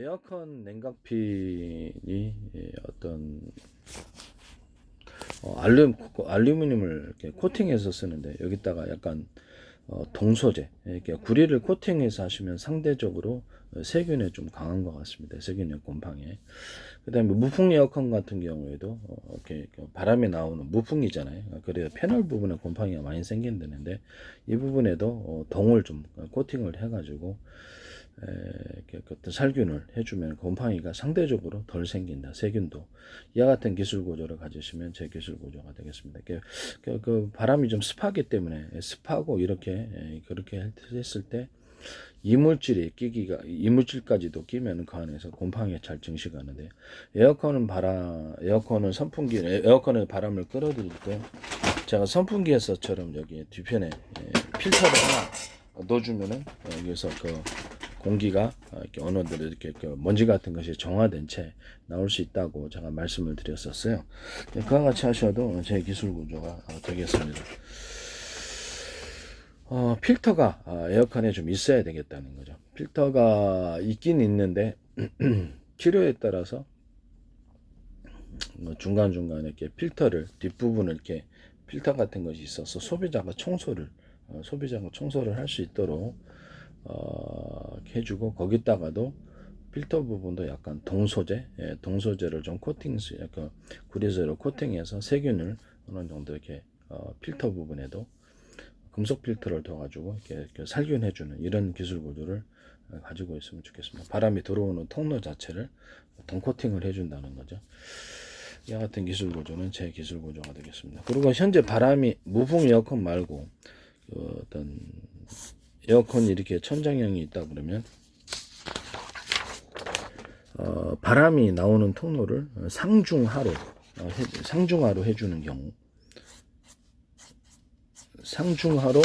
에어컨 냉각핀이 어떤 알루미늄을 이렇게 코팅해서 쓰는데, 여기다가 약간 동소재, 이렇게 구리를 코팅해서 하시면 상대적으로 세균에 좀 강한 것 같습니다. 세균의 곰팡이에. 그다음에 무풍 에어컨 같은 경우에도 이렇게 바람이 나오는 무풍이잖아요. 그래서 패널 부분에 곰팡이가 많이 생긴다는데, 이 부분에도 동을 좀 코팅을 해가지고 이렇게 어떤 살균을 해주면 곰팡이가 상대적으로 덜 생긴다. 세균도. 이와 같은 기술 구조를 가지시면 제 기술 구조가 되겠습니다. 그 바람이 좀 습하기 때문에, 습하고 이렇게 그렇게 했을 때 이물질까지도 끼면 그 안에서 곰팡이가 잘 증식하는데, 에어컨은 선풍기, 에어컨의 바람을 끌어들일 때 제가 선풍기에서처럼 여기 뒤편에 필터를 하나 넣어주면은 여기서 그 공기가 이렇게 어느 정도 이렇게 그 먼지 같은 것이 정화된 채 나올 수 있다고 제가 말씀을 드렸었어요. 그와 같이 하셔도 제 기술 구조가 되겠습니다. 필터가 에어컨에 좀 있어야 되겠다는 거죠. 필터가 있긴 있는데 필요에 따라서 중간중간에 이렇게 필터를 뒷부분을 이렇게 필터 같은 것이 있어서 소비자가 청소를 할 수 있도록 해주고, 거기다가도 필터 부분도 약간 동소재를 좀 약간 구리쇠로 코팅해서 세균을 어느 정도 이렇게 필터 부분에도 금속 필터를 둬가지고 이렇게 살균해주는 이런 기술 구조를 가지고 있으면 좋겠습니다. 바람이 들어오는 통로 자체를 동 코팅을 해준다는 거죠. 이와 같은 기술 구조는 제 기술 구조가 되겠습니다. 그리고 현재 바람이 무풍 에어컨 말고 어떤 에어컨이 이렇게 천장형이 있다 그러면 바람이 나오는 통로를 상중하로 해주는 경우, 상중하로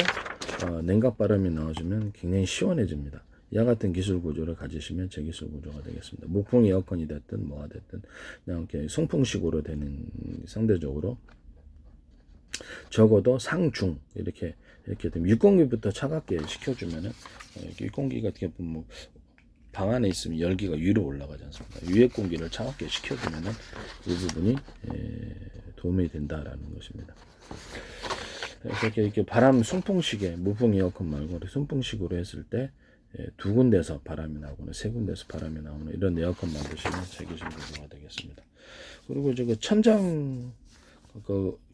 냉각 바람이 나와주면 굉장히 시원해집니다. 이와 같은 기술 구조를 가지시면 제 기술 구조가 되겠습니다. 무풍 에어컨이 됐든 뭐가 됐든 그냥 이렇게 송풍식으로 되는, 상대적으로 적어도 상중 이렇게 되면 윗공기부터 차갑게 식혀주면은 윗공기가 어떻게 보면 방 안에 있으면 열기가 위로 올라가지 않습니까? 위에 공기를 차갑게 식혀주면은 이 부분이 도움이 된다라는 것입니다. 그래서 이렇게 바람 순풍식에, 무풍 에어컨 말고 순풍식으로 했을 때 두 군데서 바람이 나오거나 세 군데서 바람이 나오는 이런 에어컨 만드시면 제 기술 구조가 되겠습니다. 그리고 저 천장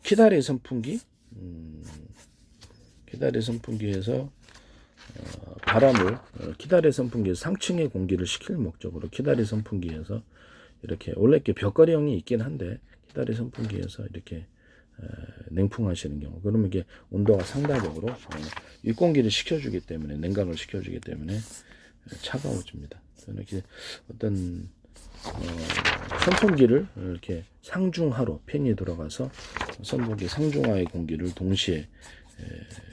키다리 선풍기, 키다리 선풍기에서 바람을 키다리 선풍기에서 상층의 공기를 식힐 목적으로 키다리 선풍기에서 이렇게, 원래 이렇게 벽걸이형이 있긴 한데 키다리 선풍기에서 이렇게 냉풍하시는 경우, 그러면 이게 온도가 상대적으로 윗공기를 식혀주기 때문에, 냉각을 식혀주기 때문에 차가워집니다. 이렇게 어떤 선풍기를 이렇게 상중하로 팬이 들어가서 선풍기 상중하의 공기를 동시에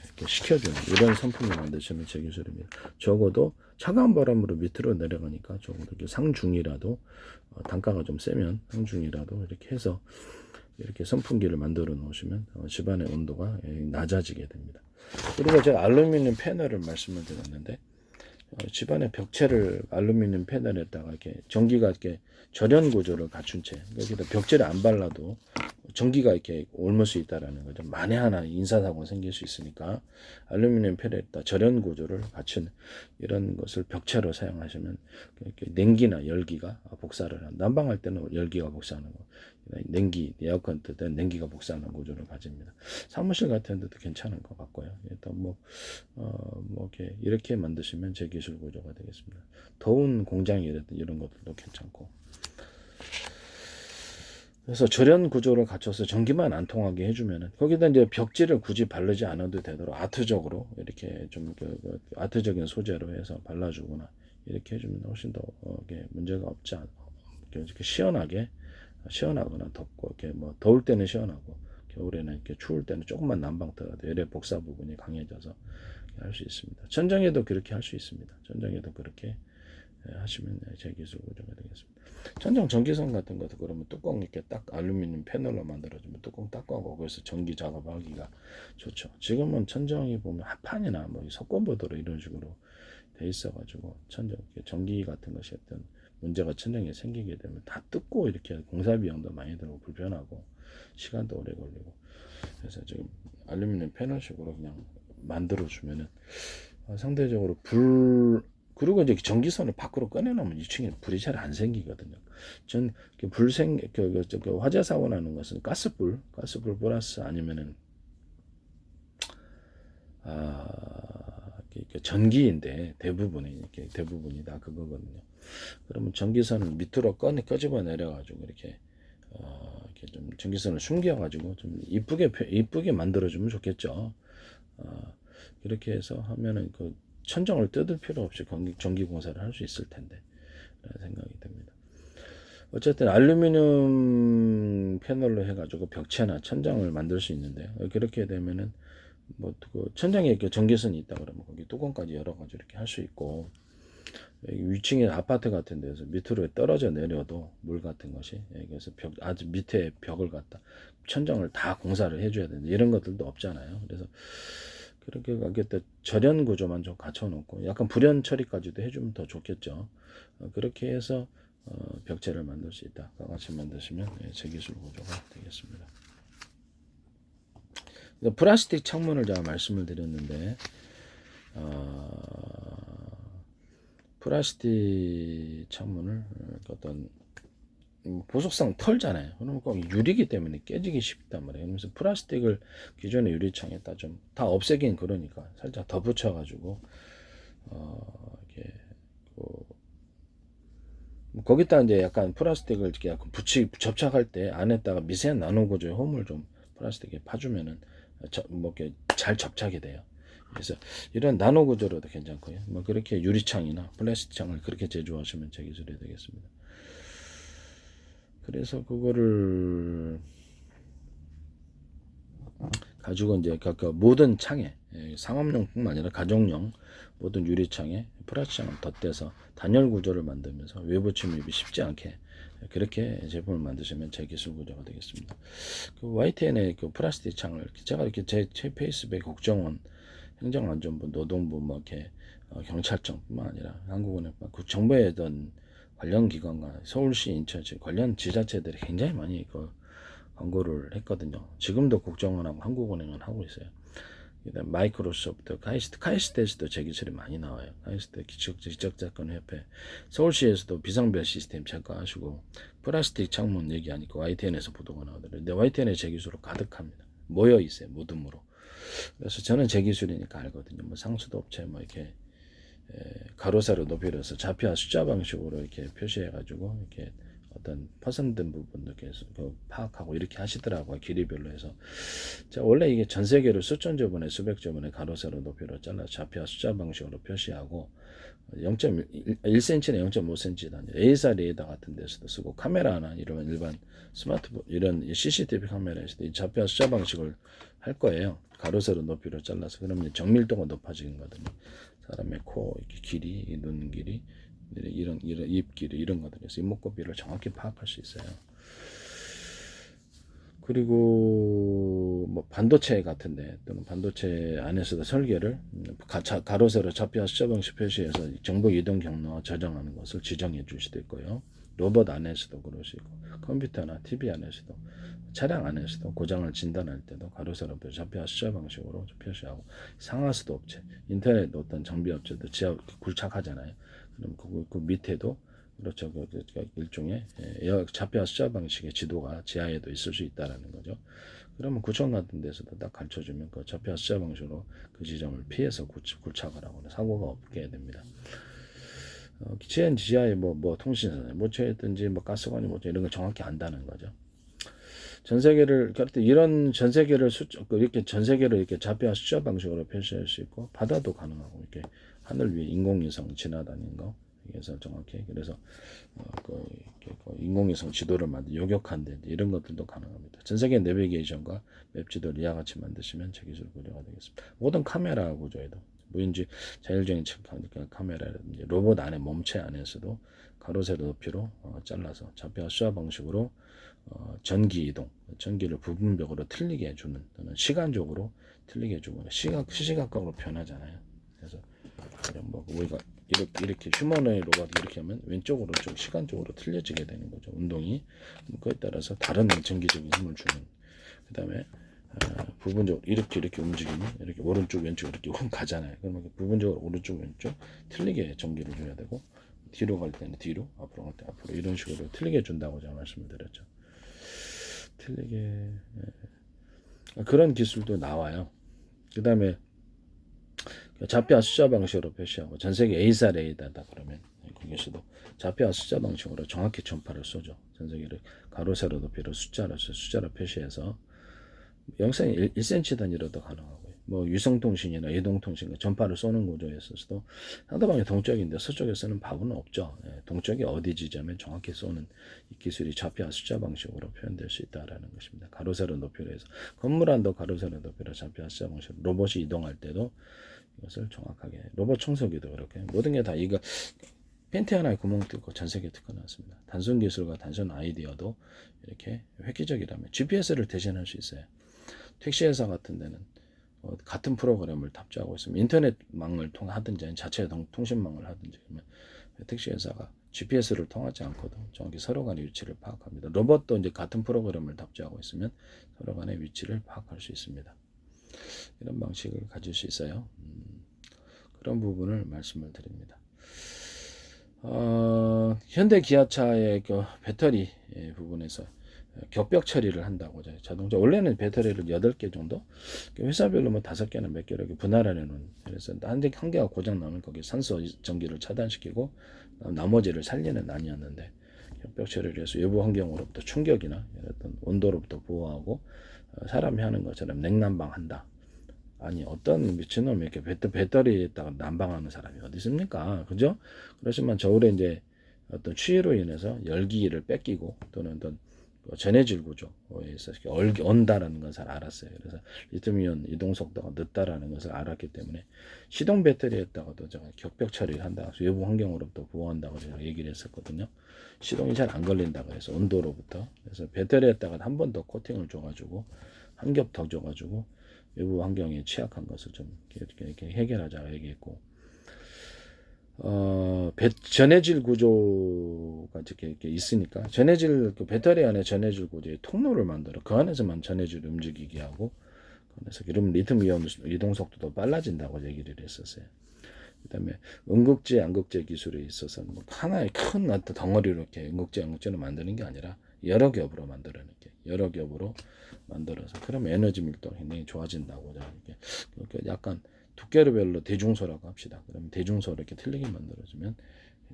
이렇게 식혀주는 이런 선풍기 만드시면 제 기술입니다. 적어도 차가운 바람으로 밑으로 내려가니까 적어도 이렇게 상중이라도 단가가 좀 세면 상중이라도 이렇게 해서 이렇게 선풍기를 만들어 놓으시면 집안의 온도가 낮아지게 됩니다. 그리고 제가 알루미늄 패널을 말씀을 드렸는데, 집안의 벽체를 알루미늄 패널에다가 이렇게 전기가 이렇게 절연 구조를 갖춘 채, 여기다 벽체를 안 발라도 전기가 이렇게 옮을 수 있다라는 거죠. 만에 하나 인사사고가 생길 수 있으니까 알루미늄 패널에다 절연 구조를 갖춘 이런 것을 벽체로 사용하시면 냉기나 열기가 복사를 난방할 때는 열기가 복사하는 거, 에어컨 뜰 때는 냉기가 복사하는 구조를 가집니다. 사무실 같은 데도 괜찮은 것 같고요. 일단 이렇게 만드시면 제 기술 구조가 되겠습니다. 더운 공장이라든 이런 것들도 괜찮고, 그래서 절연 구조를 갖춰서 전기만 안 통하게 해주면은, 거기다 이제 벽지를 굳이 바르지 않아도 되도록 아트적으로 이렇게 좀 아트적인 소재로 해서 발라주거나 이렇게 해주면 훨씬 더 문제가 없지 않고, 이렇게 시원하거나 덥고, 이렇게 더울 때는 시원하고 겨울에는 이렇게 추울 때는 조금만 난방 들어가도 열의 복사 부분이 강해져서 할 수 있습니다. 천장에도 그렇게 할 수 있습니다. 천장에도 그렇게 하시면 제 기술 구조가 되겠습니다. 천장 전기선 같은 것도 그러면 뚜껑 이렇게 딱 알루미늄 패널로 만들어주면 뚜껑 닦고 하고 거기서 전기 작업하기가 좋죠. 지금은 천장이 보면 합판이나 석고보드로 이런 식으로 돼 있어가지고 천장 전기 같은 것이 어떤 문제가 천장에 생기게 되면 다 뜯고 이렇게 공사 비용도 많이 들고 불편하고 시간도 오래 걸리고, 그래서 지금 알루미늄 패널식으로 그냥 만들어 주면은 상대적으로 그리고 이제 전기선을 밖으로 꺼내놓으면 2층에 불이 잘 안 생기거든요. 전 화재 사고 나는 것은 가스불 플러스 아니면은 전기인데 대부분이 다 그거거든요. 그러면 전기선을 밑으로 끄집어 내려가지고 이렇게 좀 전기선을 숨겨가지고 좀 이쁘게 만들어주면 좋겠죠. 이렇게 해서 하면은 그 천정을 뜯을 필요 없이 전기 공사를 할 수 있을 텐데 라는 생각이 듭니다. 어쨌든 알루미늄 패널로 해가지고 벽체나 천장을 만들 수 있는데, 그렇게 되면은 그 천장에 이렇게 전기선이 있다 그러면 거기 뚜껑까지 열어가지고 이렇게 할 수 있고, 위층에 아파트 같은 데서 밑으로 떨어져 내려도 물 같은 것이, 그래서 아주 밑에 벽을 갖다 천장을 다 공사를 해줘야 되는데 이런 것들도 없잖아요. 그래서 그렇게 가겠다 절연 구조만 좀 갖춰놓고 약간 불연 처리까지도 해주면 더 좋겠죠. 그렇게 해서 벽체를 만들 수 있다. 같이 만드시면 제기술 구조가 되겠습니다. 플라스틱 창문을 제가 말씀을 드렸는데, 플라스틱 창문을 어떤 보석상 털잖아요. 그러면 꼭 유리기 때문에 깨지기 쉽단 말이에요. 그래서 플라스틱을 기존의 유리창에다 좀 다 없애긴, 그러니까 살짝 더 붙여가지고 이렇게 거기다 이제 약간 플라스틱을 이렇게 약간 접착할 때 안에다가 미세한 나노 구조의 홈을 좀 플라스틱에 파주면은 이렇게 잘 접착이 돼요. 그래서 이런 나노 구조로도 괜찮고요. 그렇게 유리창이나 플라스틱 창을 그렇게 제조하시면 제 기술이 되겠습니다. 그래서 그거를 가지고 이제 각각 모든 창에, 상업용뿐만 아니라 가정용 모든 유리창에 플라스틱 창을 덧대서 단열 구조를 만들면서 외부 침입이 쉽지 않게 그렇게 제품을 만드시면 제 기술 구조가 되겠습니다. 그 YTN의 그 플라스틱 창을 제가 이렇게 제 페이스북 국정원, 행정안전부, 노동부, 이렇게 경찰청뿐만 아니라 한국은행, 그 정부의 어떤 관련 기관과 서울시, 인천시 관련 지자체들이 굉장히 많이 그 광고를 했거든요. 지금도 국정원하고 한국은행은 하고 있어요. 마이크로소프트, 카이스트에서도 제 기술이 많이 나와요. 카이스트 지적자권협회, 서울시에서도 비상벨 시스템 체크하시고 플라스틱 창문 얘기하니까 YTN에서 보도가 나오더라고요. 근데 YTN에 제 기술로 가득합니다. 모여 있어요, 모둠으로. 그래서 저는 제 기술이니까 알거든요. 상수도 업체 이렇게 가로세로 높이려서 좌표와 숫자 방식으로 이렇게 표시해가지고 이렇게 어떤 퍼센트 부분도 계속 파악하고 이렇게 하시더라고요. 길이별로 해서. 자, 원래 이게 전 세계로 수천 조분에 수백 조분에 가로세로 높이로 잘라 좌표와 숫자 방식으로 표시하고 0.1cm나 0.5cm 단위 A사 레이더 같은 데서도 쓰고, 카메라나 이런 일반 스마트폰 이런 CCTV 카메라에서도 이 좌표와 숫자 방식을 할 거예요. 가로세로 높이로 잘라서. 그러면 정밀도가 높아지는 거거든요. 사람의 코 길이, 눈 길이, 이런 입 길이 이런 것들에서 이목구비를 정확히 파악할 수 있어요. 그리고 반도체 같은데 또는 반도체 안에서도 설계를 가로세로 좌표와 숫자 방식 표시해서 정보 이동 경로와 저장하는 것을 지정해 줄 수도 있고요. 로봇 안에서도 그러시고, 컴퓨터나 TV 안에서도, 차량 안에서도 고장을 진단할 때도 가로세로 좌표와 숫자 방식으로 표시하고, 상하수도 업체, 인터넷 어떤 정비 업체도 지하 굴착하잖아요. 그럼 그 밑에도 그렇죠. 일종의 좌표와 숫자 방식의 지도가 지하에도 있을 수 있다라는 거죠. 그러면 구청 같은 데서도 딱 가르쳐주면 그 좌표와 숫자 방식으로 그 지점을 피해서 굴착을 하고 사고가 없게 됩니다. 기체엔 지하에 통신선, 뭐체든지 가스관이 이런 걸 정확히 안다는 거죠. 전 세계를 이런 전 세계를 이렇게 전 세계를 이렇게 좌표와 숫자 방식으로 표시할 수 있고, 바다도 가능하고 이렇게 하늘 위에 인공위성 지나다니는 거. 그래서 정확히 그래서 인공위성 지도를 만든 요격한데 이런 것들도 가능합니다. 전 세계 내비게이션과 맵 지도를 이와 같이 만드시면 제 기술 구조가 되겠습니다. 모든 카메라 구조에도 무인지 자율적인 카메라라든지 로봇 안에 몸체 안에서도 가로세로 높이로 잘라서 좌표와 숫자 방식으로 전기 이동, 전기를 부분적으로 틀리게 해주는, 또는 시간적으로 틀리게 해주거나 시시각각으로 변하잖아요. 그래서 우리가 이렇게 휴머노이 로봇 이렇게 하면 왼쪽 오른쪽 시간적으로 틀려지게 되는 거죠. 운동이 그에 따라서 다른 전기적인 힘을 주는. 그다음에 부분적으로 이렇게 움직이면 이렇게 오른쪽 왼쪽 이렇게 확 가잖아요. 그러면 부분적으로 오른쪽 왼쪽 틀리게 전기를 줘야 되고 뒤로 갈 때는 뒤로 앞으로 갈 때 앞으로 이런 식으로 틀리게 준다고 제가 말씀을 드렸죠. 틀리게 그런 기술도 나와요. 그 다음에 좌표와 숫자 방식으로 표시하고 전 세계 A사 레이더다 그러면 거기서도 좌표와 숫자 방식으로 정확히 전파를 쏘죠. 전 세계를 가로 세로 높이로 숫자로 표시해서 영상이 1cm 단위로도 가능하고요. 뭐 유성통신이나 이동통신 전파를 쏘는 구조에 있어서도 상대방이 동쪽인데 서쪽에서는 바보는 없죠. 동쪽이 어디 지점에 정확히 쏘는 이 기술이 좌표와 숫자 방식으로 표현될 수 있다라는 것입니다. 가로 세로 높이로 해서 건물 안도 가로 세로 높이로 좌표와 숫자 방식으로 로봇이 이동할 때도 이것을 정확하게 로봇 청소기도 그렇게 모든 게 다 이거 팬티 하나에 구멍 뚫고 전 세계 특허 나왔습니다. 단순 기술과 단순 아이디어도 이렇게 획기적이라면 GPS를 대신할 수 있어요. 택시 회사 같은 데는 같은 프로그램을 탑재하고 있으면 인터넷망을 통하든지 자체 통신망을 하든지 그러면 택시 회사가 GPS를 통하지 않고도 정확히 서로 간의 위치를 파악합니다. 로봇도 이제 같은 프로그램을 탑재하고 있으면 서로 간의 위치를 파악할 수 있습니다. 이런 방식을 가질 수 있어요. 그런 부분을 말씀을 드립니다. 현대 기아차의 그 배터리 부분에서 격벽 처리를 한다고 자동차 원래는 배터리를 8개 정도 회사별로 뭐 5개나 몇 개를 분할해 놓은 그래서 한 개가 고장 나면 거기 산소 전기를 차단시키고 나머지를 살리는 아니었는데 격벽 처리를 해서 외부 환경으로부터 충격이나 어떤 온도로부터 보호하고 사람이 하는 것처럼 냉난방 한다. 아니 어떤 미친놈이 이렇게 배터리에다가 난방하는 사람이 어디 있습니까? 그죠? 그렇지만 겨울에 이제 어떤 추위로 인해서 열기를 뺏기고 또는 어떤 전해질 구조에서 언다라는 것을 알았어요. 그래서 리튬이온 이동 속도가 늦다라는 것을 알았기 때문에 시동 배터리에다가도 제가 격벽 처리를 한다. 외부 환경으로부터 보호한다고 제가 얘기를 했었거든요. 시동이 잘 안 걸린다고 해서 온도로부터. 그래서 배터리에다가 한 번 더 코팅을 줘가지고 한 겹 더 줘가지고 외부 환경에 취약한 것을 좀 이렇게 해결하자고 얘기했고. 전해질 구조가 이렇게 있으니까 전해질 그 배터리 안에 전해질 구조의 통로를 만들어 그 안에서만 전해질을 움직이게 하고 그래서 그러면 리튬이온 이동 속도도 빨라진다고 얘기를 했었어요. 그다음에 음극재 양극재 기술에 있어서 뭐 하나의 큰 어떤 덩어리로 이렇게 음극재 양극재를 만드는 게 아니라 여러 겹으로 만들어는 게 여러 겹으로 만들어서 그러면 에너지 밀도가 굉장히 좋아진다고 이렇게 약간 두께별로 대중소라고 합시다. 그러면 대중소를 이렇게 틀리게 만들어주면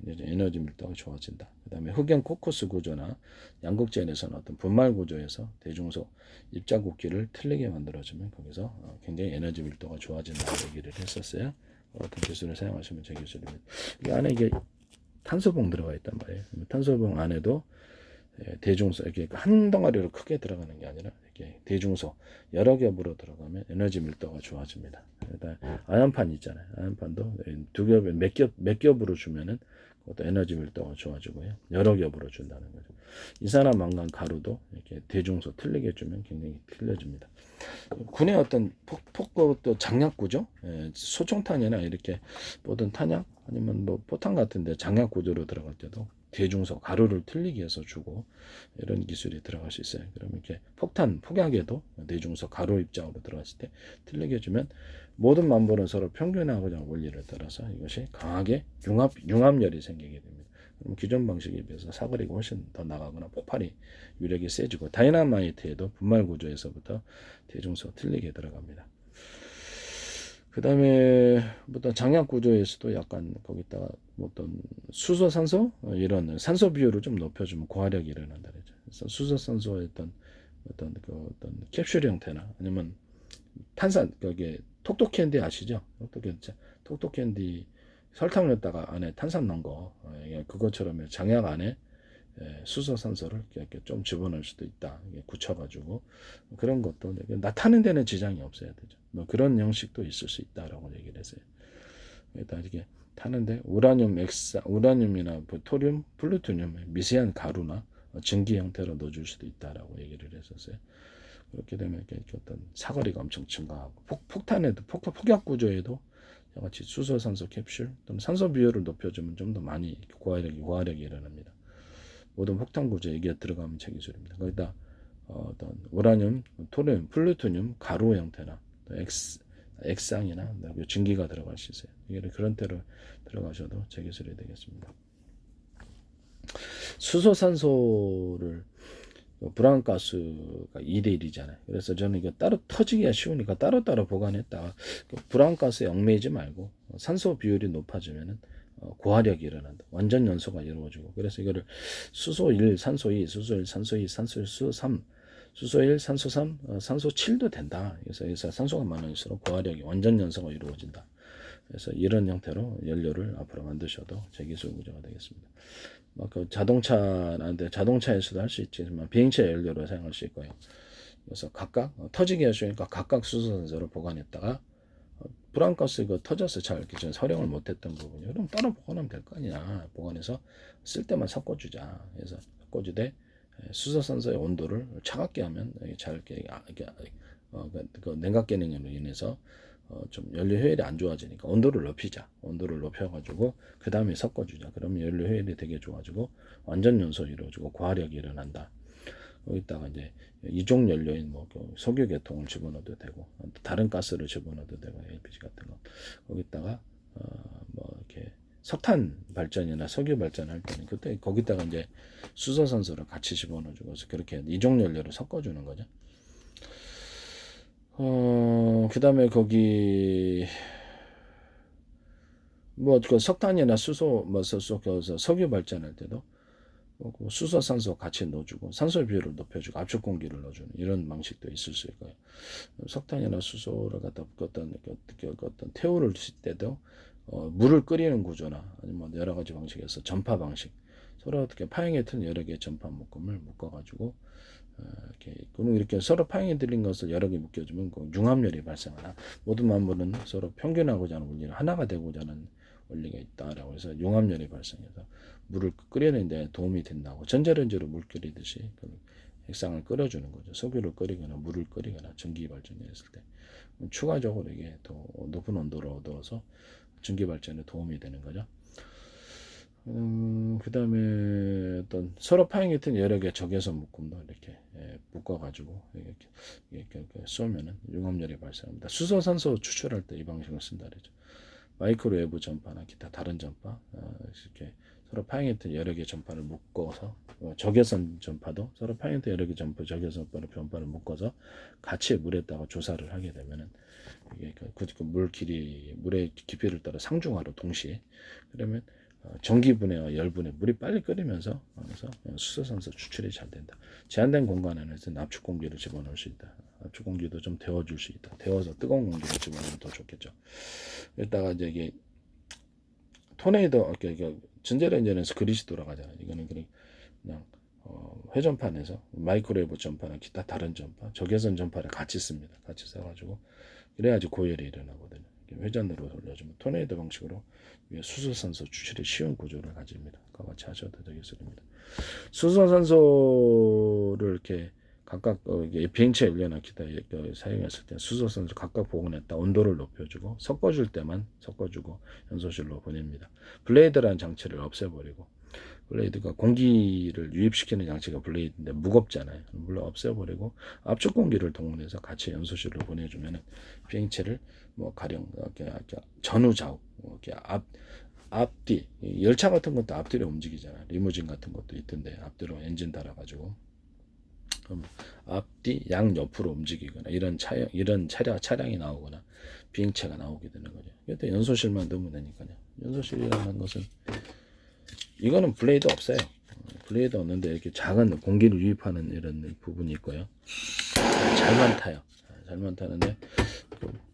에너지 밀도가 좋아진다. 그 다음에 흑연 코커스 구조나 양극재에서는 어떤 분말 구조에서 대중소 입자굵기를 틀리게 만들어주면 거기서 굉장히 에너지 밀도가 좋아진다고 얘기를 했었어요. 어떤 기술을 사용하시면 제 기술입니다. 이 안에 이게 탄소봉 들어가 있단 말이에요. 탄소봉 안에도 대중소 이렇게 한 덩어리로 크게 들어가는 게 아니라 이렇게 대중소 여러 겹으로 들어가면 에너지 밀도가 좋아집니다. 일단 아연판 있잖아요. 아연판도 두 겹에 몇 겹으로 주면은 그것도 에너지 밀도가 좋아지고요. 여러 겹으로 준다는 거죠. 이산화망간 가루도 이렇게 대중소 틀리게 주면 굉장히 틀려집니다. 군의 어떤 폭도 장약구조, 소총탄이나 이렇게 모든 탄약 아니면 뭐 포탄 같은데 장약 구조로 들어갈 때도 대중소 가루를 틀리게 해서 주고 이런 기술이 들어갈 수 있어요. 그러면 이렇게 폭탄 폭약에도 대중소 가루 입장으로 들어갔을 때 틀리게 주면 모든 만물은 서로 평균하고자 원리를 따라서 이것이 강하게 융합열이 생기게 됩니다. 그럼 기존 방식에 비해서 사거리가 훨씬 더 나가거나 폭발이 위력이 세지고 다이나마이트에도 분말 구조에서부터 대중소 틀리게 들어갑니다. 그 다음에 어떤 장약 구조에서도 약간 거기다가 어떤 수소 산소 이런 산소 비율을 좀 높여주면 고화력이 일어난다 그러죠. 그래서 수소 산소의 어떤 캡슐 형태나 아니면 탄산 거기에 톡톡캔디 아시죠? 톡톡캔디 설탕 넣었다가 안에 탄산 넣은 거 그것처럼 장약 안에 수소 산소를 이렇게 좀 집어넣을 수도 있다. 굳혀가지고 그런 것도 나타내는 데는 지장이 없어야 되죠. 뭐 그런 형식도 있을 수 있다라고 얘기를 했어요. 일단 이게 타는데 우라늄이나 토륨, 플루토늄 미세한 가루나 증기 형태로 넣어줄 수도 있다라고 얘기를 했었어요. 그렇게 되면 이렇게 어떤 사거리가 엄청 증가하고 폭탄에도 폭약 구조에도 이와 같이 수소 산소 캡슐 또는 산소 비율을 높여주면 좀 더 많이 고화력이 일어납니다. 모든 폭탄 구조에 이게 들어가면 제기술입니다. 거기다 어떤 우라늄, 토륨, 플루토늄 가루 형태나 액상이나 증기가 들어갈 수 있어요. 이게 그런 때로 들어가셔도 제기술이 되겠습니다. 수소산소를 불안가스가 2대1이잖아요. 그래서 저는 이거 따로 터지기가 쉬우니까 따로따로 보관했다가 불안가스에 얽매이지 말고 산소 비율이 높아지면은 고화력이 일어난다. 완전 연소가 이루어지고. 그래서 이거를 수소 1, 산소 2, 수소 1, 산소 2, 산소 3, 수소 1, 산소 3, 산소 7도 된다. 그래서 산소가 많을수록 고화력이 완전 연소가 이루어진다. 그래서 이런 형태로 연료를 앞으로 만드셔도 제기술 구조가 되겠습니다. 그 자동차에서도 할 수 있지만 비행체 연료로 사용할 수 있고요. 그래서 각각 터지기 하시니까 각각 수소산소를 보관했다가 불안가스 터져서 잘 이렇게 활용을 못했던 부분이 그럼 따로 보관하면 될 거 아니냐. 보관해서 쓸 때만 섞어주자. 그래서 섞어주되 수소산소의 온도를 차갑게 하면 잘 그 냉각 기능으로 인해서 좀 연료 효율이 안 좋아지니까 온도를 높이자. 온도를 높여가지고 그 다음에 섞어주자. 그러면 연료 효율이 되게 좋아지고 완전 연소 이루어지고 고화력이 일어난다. 여기다가 이제 이종 연료인 석유 계통을 집어넣어도 되고 다른 가스를 집어넣어도 되고 LPG 같은 거 거기다가 이렇게 석탄 발전이나 석유 발전할 때는 그때 거기다가 이제 수소산소를 같이 집어넣어주고 그렇게 이종 연료를 섞어주는 거죠. 그 다음에 거기 그 석탄이나 수소 석유 발전할 때도 수소산소 같이 넣어주고 산소 비율을 높여주고 압축 공기를 넣어주는 이런 방식도 있을 수 있고요. 석탄이나 수소를 갖다 어떤 태우를 쓸 때도 물을 끓이는 구조나 아니면 여러 가지 방식에서 전파 방식 서로 어떻게 파형에 튼 여러 개의 전파 묶음을 묶어가지고 이렇게 서로 파형이 들린 것을 여러 개 묶여주면 융합열이 발생하나 모든 만물은 서로 평균하고자 하는 원리를 하나가 되고자 하는 원리가 있다라고 해서 융합열이 발생해서 물을 끓이는 데 도움이 된다고 전자레인지로 물 끓이듯이 액상을 끓여주는 거죠. 석유를 끓이거나 물을 끓이거나 전기 발전이 했을 때 추가적으로 이게 더 높은 온도를 얻어서 전기 발전에 도움이 되는 거죠. 그 다음에 어떤 서로 파형이 튼 여러 개 적외선 묶음도 이렇게 묶어가지고 이렇게 쏘면은 융합열이 발생합니다. 수소산소 추출할 때 이 방식을 쓴다 그러죠. 마이크로웨이브 전파나 기타 다른 전파 이렇게 서로 파형이 튼 여러 개 전파를 묶어서 적외선 전파도 서로 파형이 튼 여러 개 적외선 전파를 묶어서 같이 물에다가 조사를 하게 되면은 이게 물의 깊이를 따라 상중하로 동시에 그러면 전기분해와 열분해 물이 빨리 끓이면서 수소산소 추출이 잘 된다. 제한된 공간 안에서 압축 공기를 집어넣을 수 있다. 압축 공기도 좀 데워줄 수 있다. 데워서 뜨거운 공기를 집어넣으면 더 좋겠죠. 이따가 이제 이게 토네이도 전자레인지에서 그릿이 돌아가잖아요. 이거는 그냥 회전판에서 마이크로웨이브 전파나 기타 다른 전파, 적외선 전파를 같이 씁니다. 같이 써가지고 그래야지 고열이 일어나거든요. 회전으로 돌려주면 토네이도 방식으로 수소산소 추출이 쉬운 구조를 가집니다. 그와 같이 하셔도 되겠습니다. 수소산소를 이렇게 각각 비행체 연료나 기타 사용했을 때 수소산소 각각 보관했다 온도를 높여주고 섞어줄 때만 섞어주고 연소실로 보냅니다. 블레이드라는 장치를 없애버리고 블레이드가 공기를 유입시키는 장치가 블레이드인데 무겁잖아요. 물론 없애버리고 압축 공기를 동원해서 같이 연소실로 보내주면은 비행체를 가령 이렇게 전후 좌우 이렇게 앞뒤 열차 같은 것도 앞뒤로 움직이잖아요. 리무진 같은 것도 있던데 앞뒤로 엔진 달아가지고 그럼 앞뒤 양 옆으로 움직이거나 이런 차량이 나오거나 비행체가 나오게 되는 거죠. 이때 연소실만 넣으면 되니까요. 연소실이라는 것은 이거는 블레이드 없어요. 블레이드 없는데 이렇게 작은 공기를 유입하는 이런 부분이 있고요. 잘만 타요. 잘만 타는데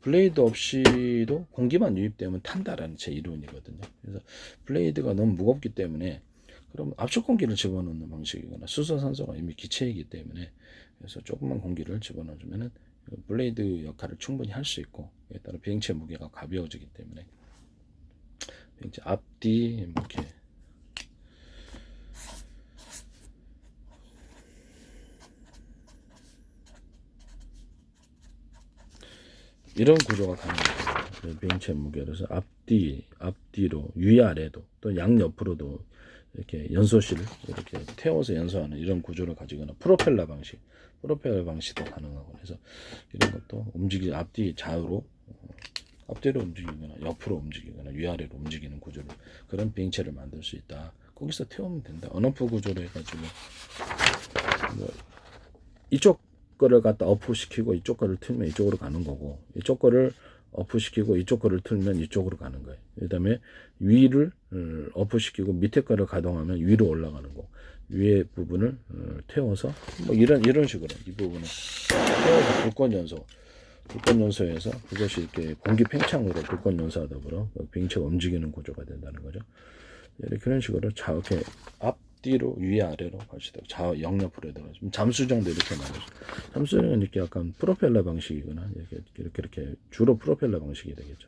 블레이드 없이도 공기만 유입되면 탄다라는 제 이론이거든요. 그래서 블레이드가 너무 무겁기 때문에 그럼 압축 공기를 집어넣는 방식이거나 수소산소가 이미 기체이기 때문에 그래서 조금만 공기를 집어넣어주면은 블레이드 역할을 충분히 할 수 있고 이에 따라 비행체 무게가 가벼워지기 때문에 비행체 앞뒤 이렇게 이런 구조가 가능합니다. 비행체 무게로서 앞뒤로 위아래도 또 양옆으로도 이렇게 연소실 이렇게 태워서 연소하는 이런 구조를 가지거나 프로펠러 방식도 가능하고 그래서 이런 것도 앞뒤 좌우로 앞뒤로 움직이거나 옆으로 움직이거나 위아래로 움직이는 구조를 그런 비행체를 만들 수 있다. 거기서 태우면 된다. 언어프 구조로 해가지고 뭐 이쪽 거를 갖다 어프 시키고 이쪽 거를 틀면 이쪽으로 가는 거고 이쪽 거를 어프 시키고 이쪽 거를 틀면 이쪽으로 가는 거예요. 그다음에 위를 어프 시키고 밑에 거를 가동하면 위로 올라가는 거. 위에 부분을 태워서 뭐 이런 식으로 이 부분을 태워서 불꽃 연소해서 그것이 이렇게 공기 팽창으로 불꽃 연소와 더불어 비행체가 움직이는 구조가 된다는 거죠. 이렇게 그런 식으로 이렇게 앞뒤로 위아래로 갈 수 있다. 좌 영역으로 들어. 잠수정도 이렇게 말하죠. 잠수정은 이렇게 약간 프로펠러 방식이거나 이렇게 주로 프로펠러 방식이 되겠죠.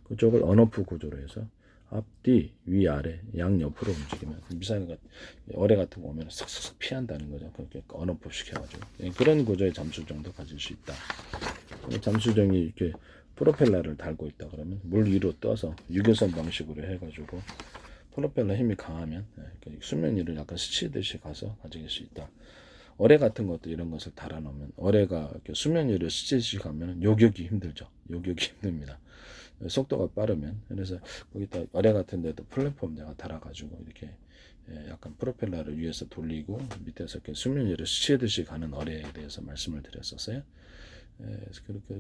그쪽을 언어프 구조로 해서 앞뒤 위아래 양옆으로 움직이면 미사일 어뢰 같은 거 오면 싹싹 피한다는 거죠. 그렇게 언어프 시켜가지고 그런 구조의 잠수정도 가질 수 있다. 잠수정이 이렇게 프로펠러를 달고 있다 그러면 물 위로 떠서 유교선 방식으로 해가지고 프로펠러 힘이 강하면 수면 위를 약간 스치듯이 가서 가질 수 있다. 어뢰 같은 것도 이런 것을 달아놓으면 어뢰가 이렇게 수면 위를 스치듯이 가면 요격이 힘들죠. 요격이 힘듭니다. 속도가 빠르면 그래서 거기다 어뢰 같은 데도 플랫폼 내가 달아가지고 이렇게 약간 프로펠러를 위에서 돌리고 밑에서 이렇게 수면 위를 스치듯이 가는 어뢰에 대해서 말씀을 드렸었어요.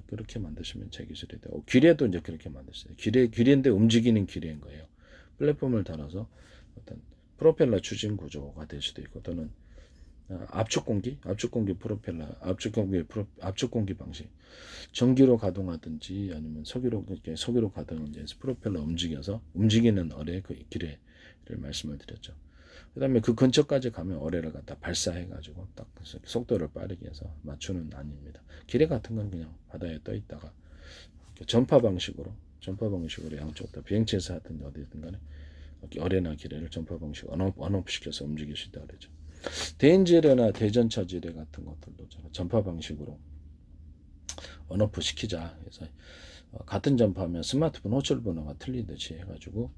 그렇게 만드시면 제 기술이 돼요. 기뢰도 이제 그렇게 만드세요. 기뢰인데 움직이는 기뢰인 거예요. 플랫폼을 달아서 어떤 프로펠러 추진 구조가 될 수도 있고 또는 압축공기 프로펠러, 압축공기 방식, 전기로 가동하든지 아니면 석유로 가동하든지 해서 프로펠러 움직이는 어뢰 그 기뢰를 말씀을 드렸죠. 그다음에 그 근처까지 가면 어뢰를 갖다 발사해가지고 딱 속도를 빠르게 해서 맞추는 아닙니다. 기뢰 같은 건 그냥 바다에 떠 있다가 전파 방식으로 양쪽 다 비행체에서 하든 어디든 간에 어뢰나 기뢰를 전파 방식으로 언업시켜서 움직일 수 있다 그러죠. 대인지뢰나 대전차 지뢰 같은 것들도 전파 방식으로 언어프 시키자. 그래서 같은 전파하면 스마트폰 호출 번호가 틀리듯이 해가지고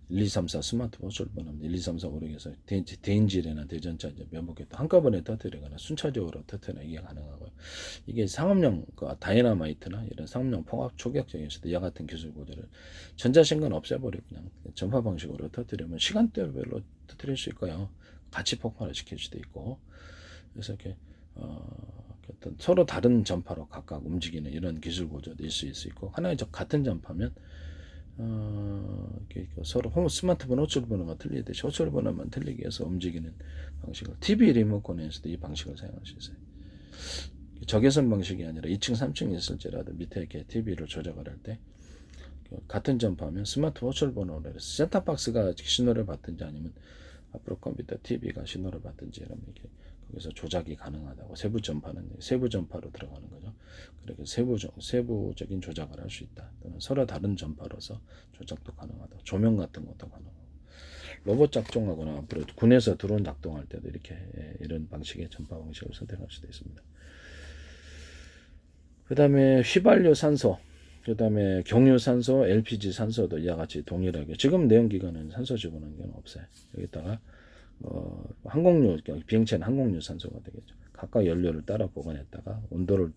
1, 2, 3, 4 스마트폰 호출 번호는 1, 2, 3, 4, 5, 6에서 대인지뢰나 대전차 몇몇 개 한꺼번에 터뜨리거나 순차적으로 터뜨리나 이게 가능하고요. 이게 상업용 다이너마이트나 이런 상업용 폭압 초격정에서도 이와 같은 기술 고도를 전자신간 없애버리고 그냥 전파 방식으로 터뜨리면 시간대별로 터뜨릴 수 있고요. 같이 폭발을 시킬 수도 있고 그래서 이렇게 어떤 서로 다른 전파로 각각 움직이는 이런 기술 구조도 있을 수 있고 하나의 같은 전파면 서로 스마트폰 호출 번호가 틀리듯이 호출 번호만 틀리게 해서 움직이는 방식을 TV 리모컨에서도 이 방식을 사용할 수 있어요. 적외선 방식이 아니라 2층 3층 있을지라도 밑에 이렇게 TV를 조작을 할 때 같은 전파면 스마트 호출 번호를 해서 셋탑박스가 신호를 받든지 아니면 앞으로 컴퓨터 TV가 신호를 받든지 이러면 이렇게 거기서 조작이 가능하다고 세부 전파로 들어가는 거죠. 그렇게 세부적인 조작을 할 수 있다. 또는 서로 다른 전파로서 조작도 가능하다. 조명 같은 것도 가능하고 로봇 작동하거나 앞으로 군에서 드론 작동할 때도 이렇게 이런 방식의 전파 방식을 선택할 수도 있습니다. 그 다음에 휘발유 산소, 그 다음에 경유 산소, LPG 산소도 이와 같이 동일하게 지금 내연기관은 산소 집어넣는 게 없어요. 여기다가 항공유, 비행체는 항공유 산소가 되겠죠. 각각 연료를 따라 보관했다가 온도를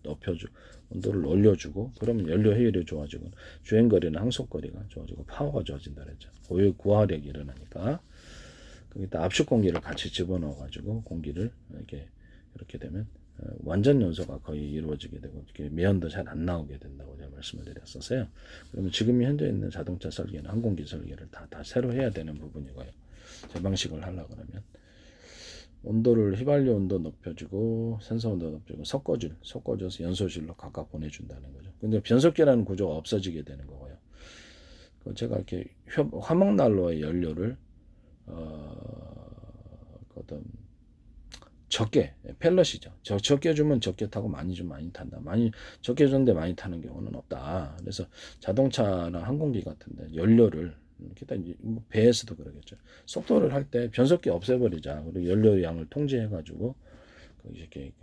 올려주고 그러면 연료 효율이 좋아지고 주행거리나 항속거리가 좋아지고 파워가 좋아진다 그랬죠. 고화력이 일어나니까 거기다 압축 공기를 같이 집어넣어 가지고 공기를 이렇게 되면 완전 연소가 거의 이루어지게 되고 매연도 잘 안 나오게 된다고 제가 말씀을 드렸었어요. 그러면 지금 현재 있는 자동차 설계나 항공기 설계를 다 새로 해야 되는 부분이고요. 재방식을 하려고 그러면 휘발유 온도 높여주고 산소 온도 높여주고 섞어줘서 연소실로 각각 보내준다는 거죠. 근데 변속기라는 구조가 없어지게 되는 거고요. 제가 이렇게 화목난로의 연료를 어떤 적게 펠럿이죠. 적게 주면 적게 타고 많이 주면 많이 탄다. 적게 주는데 많이 타는 경우는 없다. 그래서 자동차나 항공기 같은데 연료를 배에서도 그러겠죠. 속도를 할 때 변속기 없애버리자. 그리고 연료 양을 통제해가지고 이렇게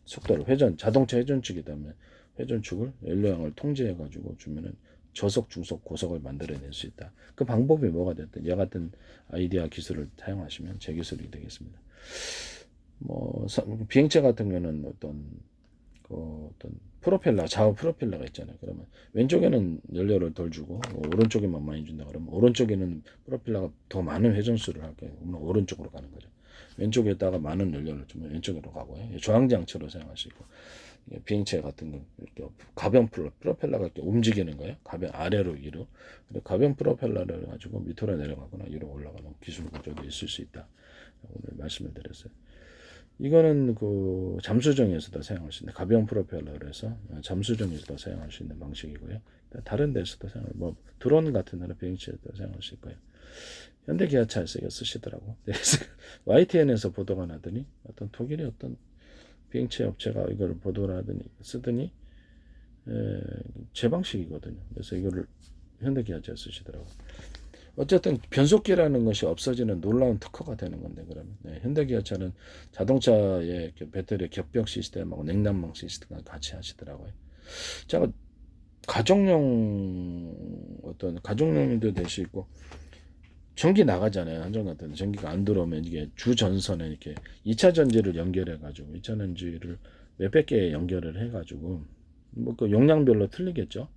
속도를 자동차 회전 측이 되면 회전축을 연료양을 통제해 가지고 주면은 저속, 중속, 고속을 만들어낼 수 있다. 그 방법이 뭐가 됐든 이 같은 아이디어 기술을 사용하시면 제 기술이 되겠습니다. 뭐 비행체 같은 경우는 어떤 프로펠러, 좌우 프로펠러가 있잖아요. 그러면 왼쪽에는 연료를 덜 주고 오른쪽에만 많이 준다 그러면 오른쪽에는 프로펠러가 더 많은 회전수를 할 거예요. 그러면 오른쪽으로 가는 거죠. 왼쪽에다가 많은 연료를 주면 왼쪽으로 가고요. 저항장치로 사용할 수 있고 비행체 같은 거 이렇게 가변 프로펠러가 이렇게 움직이는 거예요. 가변 아래로 위로. 가변 프로펠러를 가지고 밑으로 내려가거나 위로 올라가는 기술 구조도 있을 수 있다. 오늘 말씀을 드렸어요. 이거는 그 잠수정에서도 사용할 수 있는 가변 프로펠러를 해서 잠수정에서도 사용할 수 있는 방식이고요. 다른 데서도 사용할 뭐 드론 같은 데는 비행체에도 사용할 수 있고요. 현대기아차에서 이거 쓰시더라고. 그래서 YTN에서 보도가 나더니 어떤 독일의 어떤 비행체 업체가 이걸 보도를 하더니 쓰더니 제 방식이거든요. 그래서 이거를 현대기아차에 쓰시더라고. 어쨌든 변속기라는 것이 없어지는 놀라운 특허가 되는 건데 그러면 현대기아차는 자동차의 배터리 겹벽 시스템하고 냉난방 시스템을 같이 하시더라고요. 자, 가정용도 될 수 있고 전기 나가잖아요. 한정 같은 전기가 안 들어오면 이게 주 전선에 이렇게 2차 전지를 연결해 가지고 2차 전지를 몇백 개 연결을 해 가지고 뭐 그 용량별로 틀리겠죠.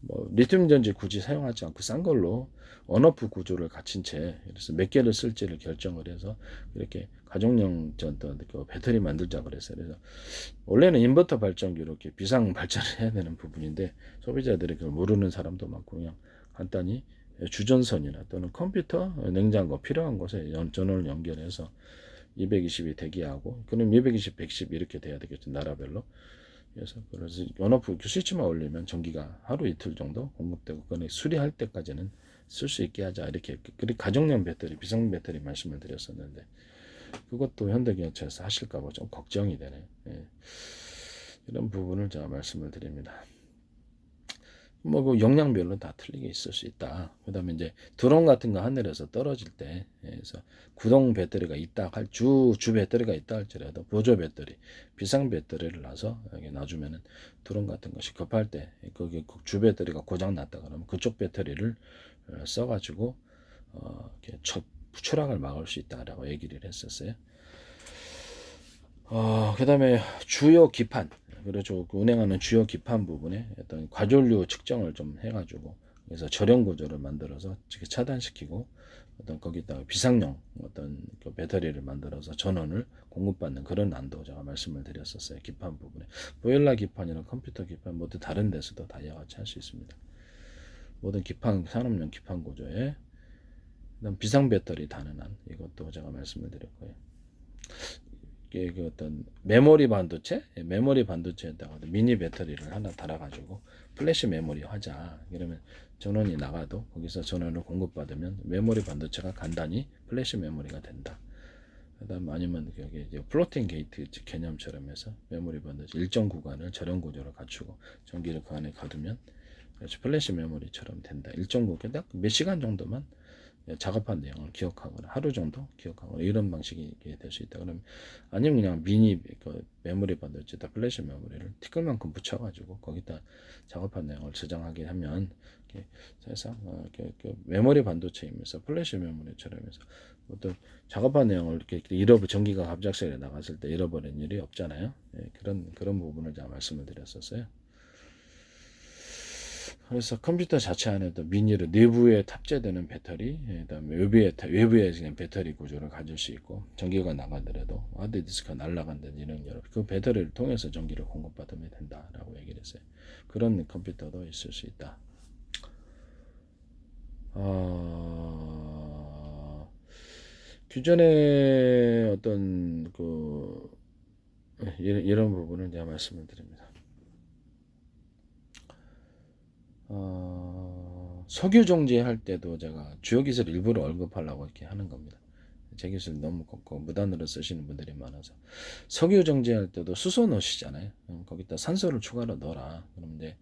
뭐 리튬 전지 굳이 사용하지 않고 싼 걸로 언오프 구조를 갖춘 채 그래서 몇 개를 쓸지를 결정을 해서 이렇게 가정용 그 배터리 만들자 그랬어요. 그래서 원래는 인버터 발전기로 이렇게 비상 발전을 해야 되는 부분인데 소비자들이 그걸 모르는 사람도 많고 그냥 간단히 주전선이나 또는 컴퓨터, 냉장고 필요한 곳에 전원을 연결해서 220이 대기하고 그럼 220, 110 이렇게 돼야 되겠죠. 나라별로. 그래서 온오프 스위치만 올리면 전기가 하루 이틀 정도 공급되고 그걸 수리할 때까지는 쓸 수 있게 하자 이렇게 그리고 가정용 배터리, 비상 배터리 말씀을 드렸었는데 그것도 현대기아차에서 하실까봐 좀 걱정이 되네. 예. 이런 부분을 제가 말씀을 드립니다. 뭐 그 용량별로 다 틀리게 있을 수 있다. 그다음에 이제 드론 같은 거 하늘에서 떨어질 때 그래서 구동 배터리가 있다 할 주 배터리가 있다 할지라도 보조 배터리, 비상 배터리를 놔서 여기 놔주면은 드론 같은 것이 급할 때 거기 주 배터리가 고장 났다 그러면 그쪽 배터리를 써가지고 이렇게 추락을 막을 수 있다라고 얘기를 했었어요. 그다음에 주요 기판 그렇죠. 운행하는 주요 기판 부분에 어떤 과전류 측정을 좀 해가지고 그래서 절연 구조를 만들어서 차단시키고 어떤 거기다가 비상용 어떤 그 배터리를 만들어서 전원을 공급받는 그런 안도 제가 말씀을 드렸었어요. 기판 부분에 보일러 기판이나 컴퓨터 기판 모두 다른 데서도 다 이와 같이 할 수 있습니다. 모든 기판 산업용 기판 구조에 그다음 비상 배터리 다는 한 이것도 제가 말씀을 드렸고요. 그 어떤 메모리 반도체에다가 미니 배터리를 하나 달아가지고 플래시 메모리 하자. 그러면 전원이 나가도 거기서 전원을 공급받으면 메모리 반도체가 간단히 플래시 메모리가 된다. 그다음 아니면 여기 이제 플로팅 게이트 개념처럼 해서 메모리 반도체 일정 구간을 절연 구조로 갖추고 전기를 그 안에 가두면 플래시 메모리처럼 된다. 일정 구간 딱 몇 시간 정도만 작업한 내용을 기억하거나 하루 정도 기억하거나 이런 방식이 될 수 있다. 그러면 아니면 그냥 미니 그 메모리 반도체에다 플래시 메모리를 티끌만큼 붙여가지고 거기다 작업한 내용을 저장하게 하면 사실상 메모리 반도체이면서 플래시 메모리처럼 해서 어떤 작업한 내용을 이렇게 전기가 갑작스레 나갔을 때 잃어버린 일이 없잖아요. 그런 부분을 제가 말씀을 드렸었어요. 그래서 컴퓨터 자체 안에도 미니로 내부에 탑재되는 배터리, 그다음에 외부에 그냥 배터리 구조를 가질 수 있고 전기가 나가더라도 하드디스크가 날아간다든지 이런 여러 그 배터리를 통해서 전기를 공급받으면 된다라고 얘기를 했어요. 그런 컴퓨터도 있을 수 있다. 규전의 어떤 이런 부분을 제가 말씀을 드립니다. 석유 정제할 때도 제가 주요 기술 일부러 언급하려고 이렇게 하는 겁니다. 제 기술 너무 걷고 무단으로 쓰시는 분들이 많아서 석유 정제할 때도 수소 넣으시잖아요. 거기다 산소를 추가로 넣어라. 그럼 이제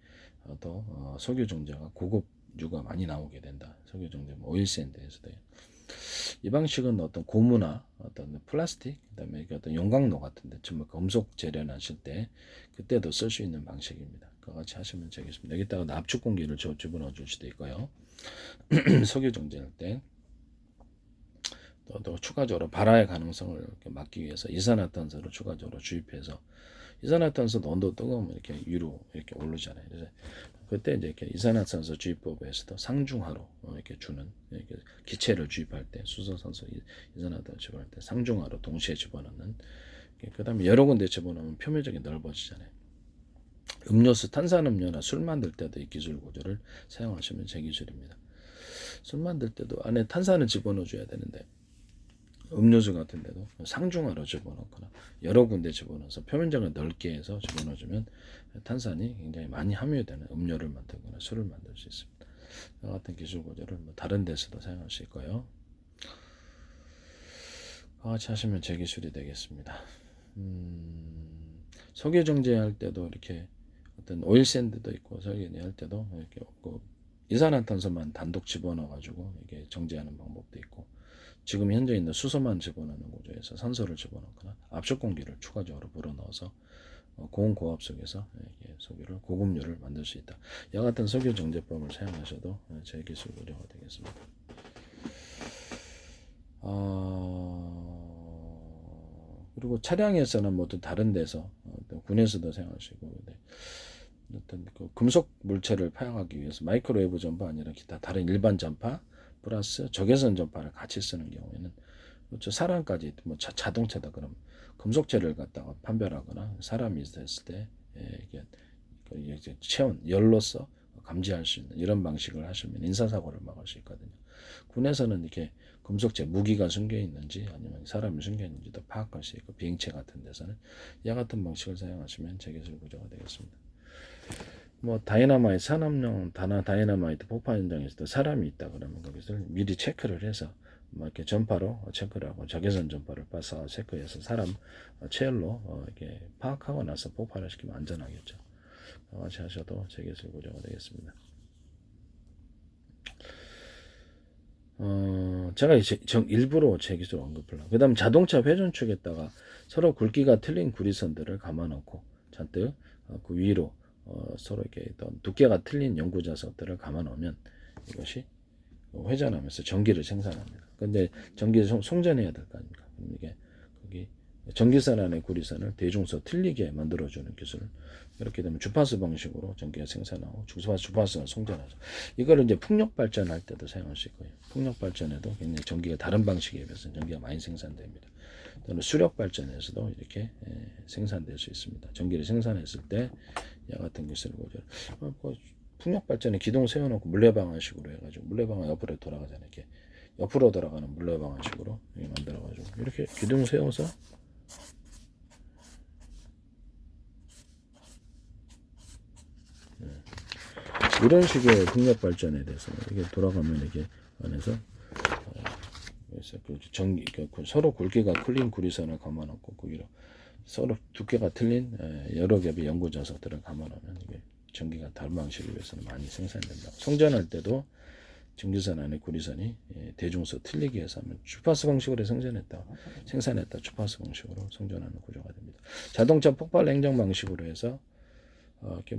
또 석유 정제가 고급유가 많이 나오게 된다. 석유 정제 뭐 오일 샌드에서도요. 이 방식은 어떤 고무나 어떤 플라스틱, 그다음에 어떤 용광로 같은데 정말 금속 재련하실 때 그때도 쓸 수 있는 방식입니다. 그와 같이 하시면 되겠습니다. 여기다가 납축 공기를 집어넣어 줄 수도 있고요. 석유 정제할 때 또 추가적으로 발화의 가능성을 이렇게 막기 위해서 이산화탄소를 추가적으로 주입해서 이산화탄소도 온도 뜨거우면 이렇게 위로 이렇게 오르잖아요. 그래서 그때 이제 이렇게 이산화탄소 주입법에서도 상중하로 이렇게 주는 이렇게 기체를 주입할 때 수소산소 이산화탄소 주입할 때 상중하로 동시에 집어넣는 그다음에 여러 군데 집어넣으면 표면적이 넓어지잖아요. 음료수 탄산음료나 술 만들 때도 이 기술 구조를 사용하시면 제 기술입니다. 술 만들 때도 안에 탄산을 집어넣어 줘야 되는데 음료수 같은 데도 상중하로 집어넣거나 여러 군데 집어넣어서 표면적을 넓게 해서 집어넣어주면 탄산이 굉장히 많이 함유되는 음료를 만들거나 술을 만들 수 있습니다. 이 같은 기술 구조를 뭐 다른 데서도 사용할 수 있고요. 같이 하시면 제 기술이 되겠습니다. 석유 정제할 때도 이렇게 어떤 오일 샌드도 있고 석유 할 때도 이렇게 없고 이산화탄소만 단독 집어넣어 가지고 이게 정제하는 방법도 있고 지금 현재 있는 수소만 집어넣는 구조에서 산소를 집어넣거나 압축 공기를 추가적으로 불어넣어서 고온고압 속에서 석유를 고급유를 만들 수 있다. 이와 같은 석유 정제법을 사용하셔도 제 기술 구조가 되겠습니다. 그리고 차량에서는 모두 다른 데서 군에서도 사용할 수 있고 어떤 그 금속 물체를 파악하기 위해서 마이크로웨이브 전파 아니라 기타 다른 일반 전파 플러스 적외선 전파를 같이 쓰는 경우에는 사람까지 뭐 자동차다 그럼 금속체를 갖다가 판별하거나 사람이 있을 때 이게 체온 열로서 감지할 수 있는 이런 방식을 하시면 인사사고를 막을 수 있거든요. 군에서는 이렇게 금속체 무기가 숨겨 있는지 아니면 사람이 숨겨 있는지도 파악할 수 있고 비행체 같은 데서는 이와 같은 방식을 사용하시면 제기술 구조가 되겠습니다. 뭐 다이너마이트 산업용 다이너마이트 폭발 현장에서도 사람이 있다 그러면 거기서 미리 체크를 해서 뭐 이렇게 전파로 체크를 하고 적외선 전파를 봐서 체크해서 사람 체열로 이렇게 파악하고 나서 폭발을 시키면 안전하겠죠. 같이 하셔도 제기술 구조가 되겠습니다. 제가 이제 일부러 제 기술 언급을 하고, 그 다음 자동차 회전축에다가 서로 굵기가 틀린 구리선들을 감아놓고 잔뜩 그 위로 서로 이렇게 어떤 두께가 틀린 연구 자석들을 감아놓으면 이것이 회전하면서 전기를 생산합니다. 근데 전기를 송전해야 될 거 아닙니까? 이게 거기 전기선 안에 구리선을 대중소 틀리게 만들어주는 기술. 이렇게 되면 주파수 방식으로 전기가 생산하고 주파수가 송전하죠. 이거를 이제 풍력 발전할 때도 사용할 수 있고요. 풍력 발전에도 굉장히 전기가 다른 방식에 비해서 전기가 많이 생산됩니다. 또는 수력 발전에서도 이렇게 생산될 수 있습니다. 전기를 생산했을 때 이와 같은 기술을 보죠. 풍력 발전에 기둥 세워놓고 물레방아식으로 해가지고 물레방아 옆으로 돌아가잖아요. 이렇게 옆으로 돌아가는 물레방아식으로 만들어가지고 이렇게 기둥 세워서 이런 식의 풍력 발전에 대해서 이게 돌아가면 이게 안에서 그래서 서로 굵기가 틀린 구리선을 감아놓고 거기로 서로 두께가 틀린 여러 겹의 연구 자석들을 감아놓으면 이게 전기가 다른 방식에 비해서는 많이 생산된다. 송전할 때도 전기선 안에 구리선이 대중소 틀리게 해서 하면 주파수 방식으로 생산했다 주파수 방식으로 송전하는 구조가 됩니다. 자동차 폭발 냉정 방식으로 해서 이렇게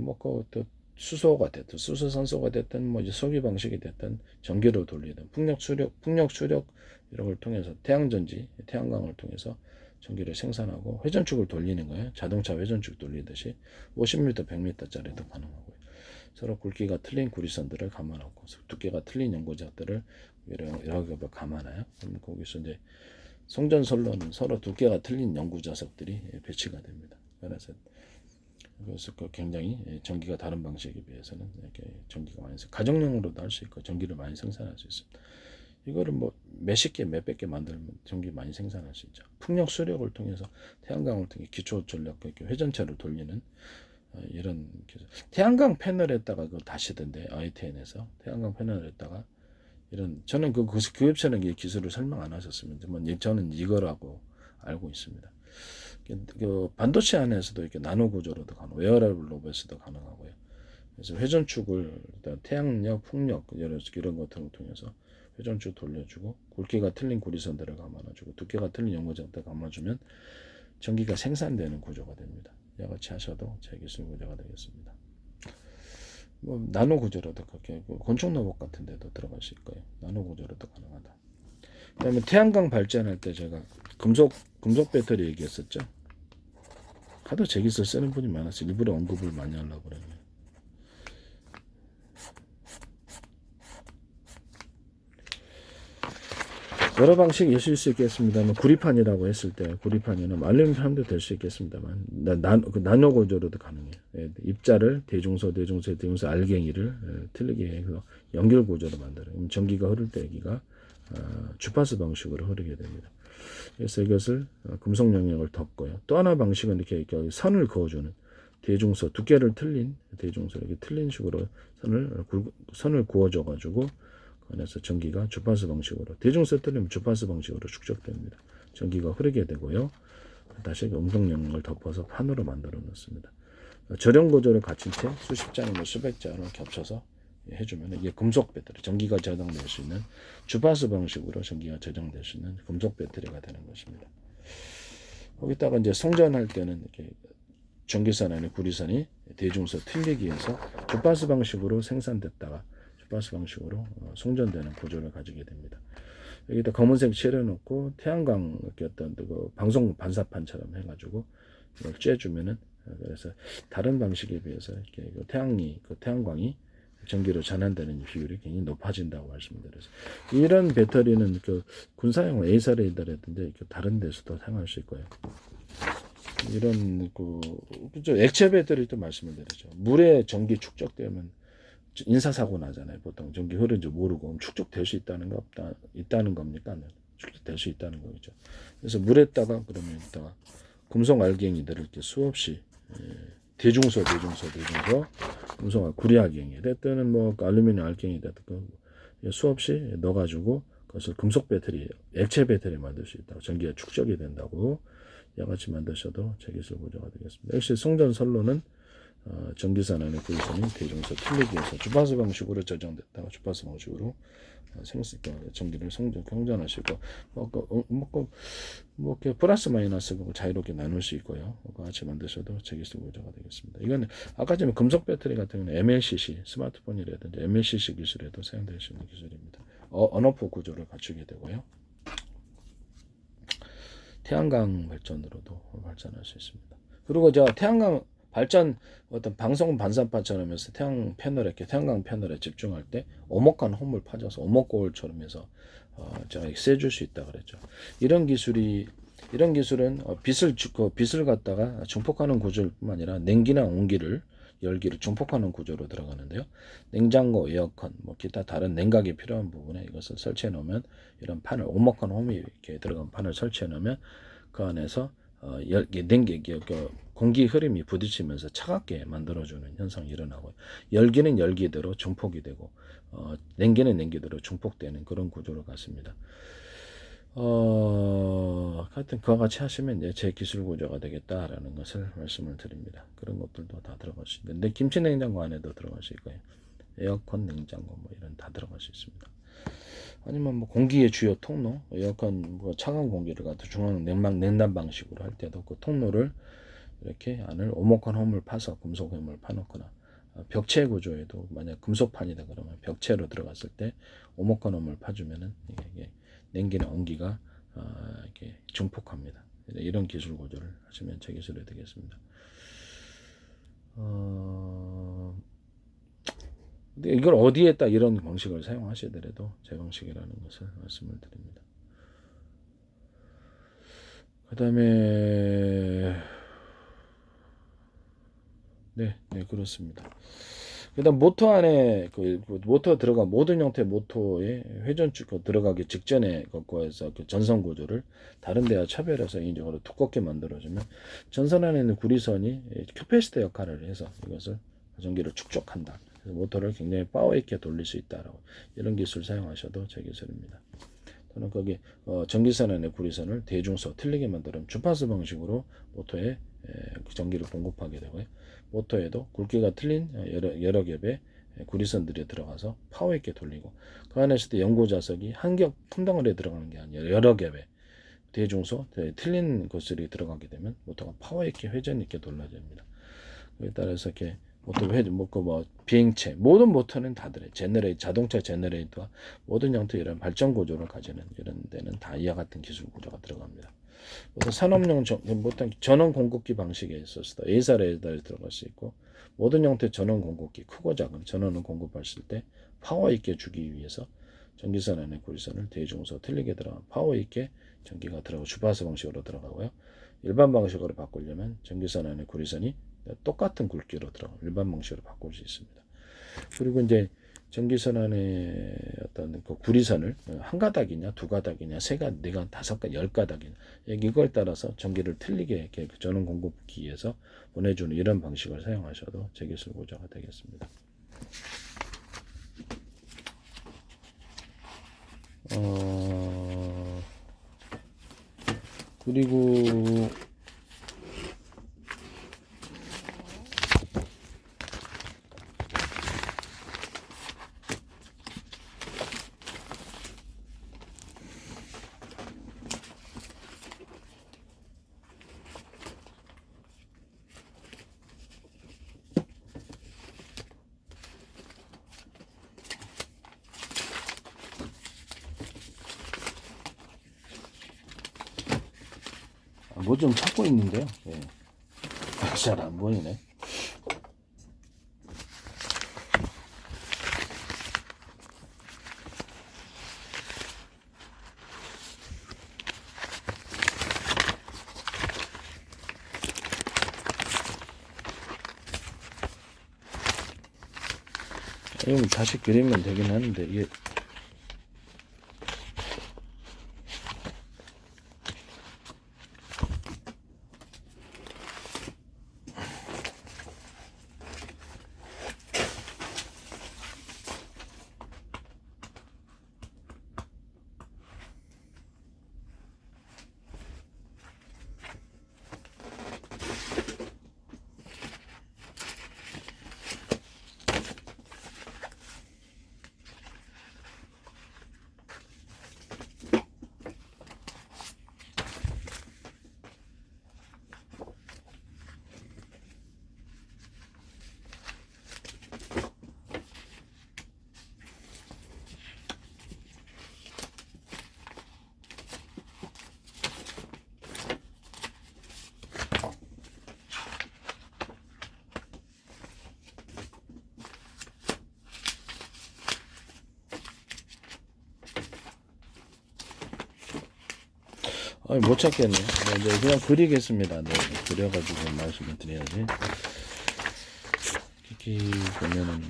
또 수소가 됐든 수소산소가 됐든 뭐 이제 석유 방식이 됐든 전기로 돌리든 풍력 수력 이런 걸 통해서 태양광을 통해서 전기를 생산하고 회전축을 돌리는 거예요. 자동차 회전축 돌리듯이 50m, 100m짜리도 가능하고요. 서로 굵기가 틀린 구리선들을 감아놓고 두께가 틀린 연고자들을 여러 겹을 감아놔요. 그럼 거기서 이제 송전선로는 서로 두께가 틀린 연구자석들이 배치가 됩니다. 그래서 굉장히 전기가 다른 방식에 비해서는 이렇게 전기가 많이 가정용으로도 할 수 있고 전기를 많이 생산할 수 있습니다. 이거를 뭐 몇십 개, 몇백 개 만들면 전기 많이 생산할 수 있죠. 풍력 수력을 통해서 태양광을 통해 기초 전력 회전체를 돌리는 이런 기술. 태양광 패널에다가 그걸 다시던데 ITN에서 태양광 패널에다가 이런 저는 그 교육처는 이 기술을 설명 안 하셨습니다. 저는 이거라고 알고 있습니다. 그 반도체 안에서도 이렇게 나노 구조로도 가능, 웨어러블 로봇에서도 가능하고요. 그래서 회전축을 태양력, 풍력 이런 것들을 통해서 회전축 돌려주고 굵기가 틀린 구리선들을 감아주고 두께가 틀린 연고장대 감아주면 전기가 생산되는 구조가 됩니다. 이와 같이 하셔도 제 기술 구조가 되겠습니다. 뭐 나노 구조로도 그렇게 건축 로봇 같은 데도 들어갈 수 있고요. 나노 구조로도 가능하다. 그다음에 태양광 발전할 때 제가 금속 배터리 얘기했었죠. 하도 제 기술 쓰는 분이 많아서 일부러 언급을 많이 하려고 그래요. 여러 방식이 있을 수 있겠습니다만 구리판이라고 했을 때 구리판이나 알루미늄판도 될 수 있겠습니다만 나노 구조로도 가능해요. 예, 입자를 대중소 알갱이를 틀리게 해서 연결 구조로 만들어요. 전기가 흐를 때 여기가 주파수 방식으로 흐르게 됩니다. 그래서 이것을 금속 영역을 덮고요. 또 하나 방식은 이렇게 선을 그어주는 대중소 두께를 틀린 대중소 이렇게 틀린 식으로 선을 구워줘 가지고 그래서 전기가 주파수 방식으로 대중소 틀리면 주파수 방식으로 축적됩니다. 전기가 흐르게 되고요. 다시 음성 영역을 덮어서 판으로 만들어 놓습니다. 절연 구조를 갖춘 채 수십 장이나 수백 장을 겹쳐서 해주면 이게 금속 배터리, 전기가 저장될 수 있는 주파수 방식으로 전기가 저장될 수 있는 금속 배터리가 되는 것입니다. 거기다가 이제 송전할 때는 이렇게 전기선 안에 구리선이 대중소 틀리기 위해서 주파수 방식으로 생산됐다가 주파수 방식으로 송전되는 구조를 가지게 됩니다. 여기다 검은색 칠해놓고 태양광 어떤 그 방송 반사판처럼 해가지고 이걸 쬐주면은 그래서 다른 방식에 비해서 이렇게 태양광이 전기로 전환되는 비율이 굉장히 높아진다고 말씀드렸어요. 이런 배터리는 그 군사용 에이사레이더라든지 다른 데서도 사용할 수 있고요. 이런 그죠 액체 배터리도 말씀을 드리죠. 물에 전기 축적되면 인사사고 나잖아요. 보통 전기 흐르는지 모르고 축적될 수 있다는 겁니까? 축적될 수 있다는 거죠. 그래서 물에다가 그러면 있다가 금속 알갱이들을 이렇게 수없이 대중소 금속 구리 알갱이 됐든 뭐 알루미늄 알갱이 됐든 수없이 넣어가지고 그것을 금속 배터리 액체 배터리 만들 수 있다고 전기가 축적이 된다고 이와 같이 만드셔도 제 기술 구조가 되겠습니다. 역시 송전 선로는 전기선 안에 구리선이 대중소 틀리기 위해서 주파수 방식으로 저장됐다가 주파수 방식으로 전기를 경전하시고 뭐 플러스 마이너스 자유롭게 나눌 수 있고요. 같이 만드셔도 제 기술 구조가 되겠습니다. 이건 아까 전에 금속 배터리 같은 경우는 MLCC 스마트폰이라든지 MLCC 기술에도 사용될 수 있는 기술입니다. 언오프 구조를 갖추게 되고요. 태양광 발전으로도 발전할 수 있습니다. 그리고 제가 태양광 발전 어떤 방송 반사판처럼 해서 태양광 패널에 집중할 때 오목한 홈을 파져서 오목거울처럼 해서 제가 쐬줄 수 있다 그랬죠. 이런 기술은 빛을 갖다가 중폭하는 구조뿐만 아니라 냉기나 온기를 열기를 중폭하는 구조로 들어가는데요. 냉장고, 에어컨, 뭐 기타 다른 냉각이 필요한 부분에 이것을 설치해 놓으면 이런 판을 오목한 홈이 이렇게 들어간 판을 설치해 놓으면 그 안에서 공기 흐름이 부딪히면서 차갑게 만들어주는 현상이 일어나고 열기는 열기대로 중폭이 되고 냉기는 냉기대로 중폭되는 그런 구조를 갖습니다. 하여튼 그와 같이 하시면 이제 제 기술 구조가 되겠다라는 것을 말씀을 드립니다. 그런 것들도 다 들어갈 수 있는데 김치 냉장고 안에도 들어갈 수 있고요. 에어컨 냉장고 뭐 이런 다 들어갈 수 있습니다. 아니면 뭐 공기의 주요 통로, 에어컨 뭐 차가운 공기를 갖다 중앙 냉난 방식으로 할 때도 그 통로를 이렇게 안을 오목한 홈을 파서 금속 홈을 파놓거나 벽체 구조에도 만약 금속판이다 그러면 벽체로 들어갔을 때 오목한 홈을 파주면은 이게 냉기나 온기가 이렇게 증폭합니다. 이런 기술 구조를 하시면 제 기술이 되겠습니다. 근데 이걸 어디에다 이런 방식을 사용하시더라도 제 방식이라는 것을 말씀을 드립니다. 그 다음에 네 그렇습니다. 그다음 모터 안에 모터 들어가 모든 형태의 모터에 회전축 들어가기 직전에 거기에서 전선 구조를 다른 데와 차별해서 인적으로 두껍게 만들어주면 전선 안에 있는 구리선이 캐패시터 역할을 해서 이것을 전기를 축적한다. 그래서 모터를 굉장히 파워 있게 돌릴 수 있다라고 이런 기술 사용하셔도 제 기술입니다. 또는 거기 전기선 안에 구리선을 대중소 틀리게 만들면 주파수 방식으로 모터에 전기를 공급하게 되고요. 모터에도 굵기가 틀린 여러 겹의 구리선들이 들어가서 파워 있게 돌리고, 그 안에서도 연고 자석이 한 겹 한 덩어리에 들어가는 게 아니라 여러 겹에 대중소 틀린 것들이 들어가게 되면 모터가 파워 있게 회전 있게 돌려집니다. 그에 따라서 이렇게 모터 비행체 모든 모터는 다 들어요. 자동차 제너레이터와 모든 형태 이런 발전 구조를 가지는 이런 데는 다 이와 같은 기술 구조가 들어갑니다. 그래서 산업용 전원 공급기 방식에 있어서 A사례에 들어갈 수 있고, 모든 형태 전원 공급기 크고 작은 전원을 공급했을 때 파워 있게 주기 위해서 전기선 안에 구리선을 대중소 틀리게 들어가 파워 있게 전기가 들어가고 주파수 방식으로 들어가고요. 일반 방식으로 바꾸려면 전기선 안에 구리선이 똑같은 굵기로 들어가 일반 방식으로 바꿀 수 있습니다. 그리고 이제 전기선 안에 어떤 그 구리선을 한 가닥이냐 두 가닥이냐 세 가닥 네 가닥 다섯 가닥 열 가닥이냐 이걸 따라서 전기를 틀리게 이렇게 전원 공급기에서 보내주는 이런 방식을 사용하셔도 제기술 구조가 되겠습니다. 그리고 뭐 좀 찾고 있는데요. 예. 잘 안 보이네. 이건 다시 그리면 되긴 하는데 이게 못 찾겠네. 네, 그냥 그리겠습니다. 네, 그려가지고 말씀을 드려야지. 이렇게 보면은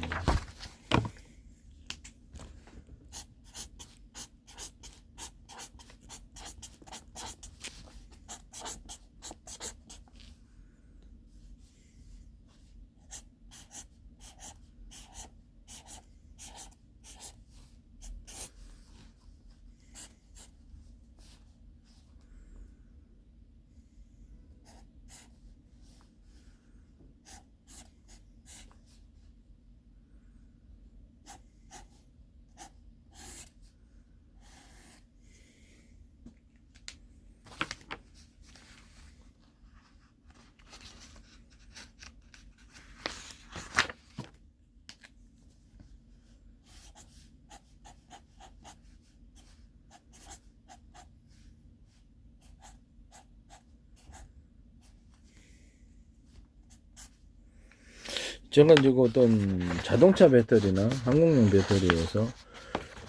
제가 지금 어떤 자동차 배터리나 항공용 배터리에서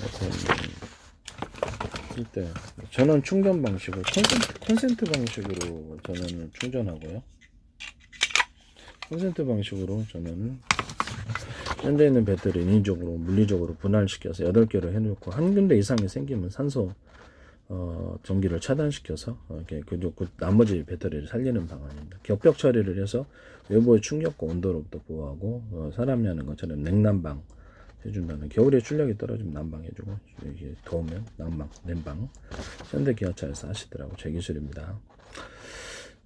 어떤 쓸때 전원 충전 방식을 콘센트 방식으로 전원을 충전하고요. 콘센트 방식으로 전원을 현재 있는 배터리 인위적으로 물리적으로 분할시켜서 8개로 해놓고 한 군데 이상이 생기면 산소 전기를 차단시켜서 이렇게 그 나머지 배터리를 살리는 방안입니다. 격벽 처리를 해서 외부의 충격과 온도로부터 보호하고 사람이 하는 것처럼 냉난방 해준다는, 겨울에 출력이 떨어지면 난방해주고 이게 더우면 난방, 냉방. 현대 기아차에서 하시더라고. 제 기술입니다.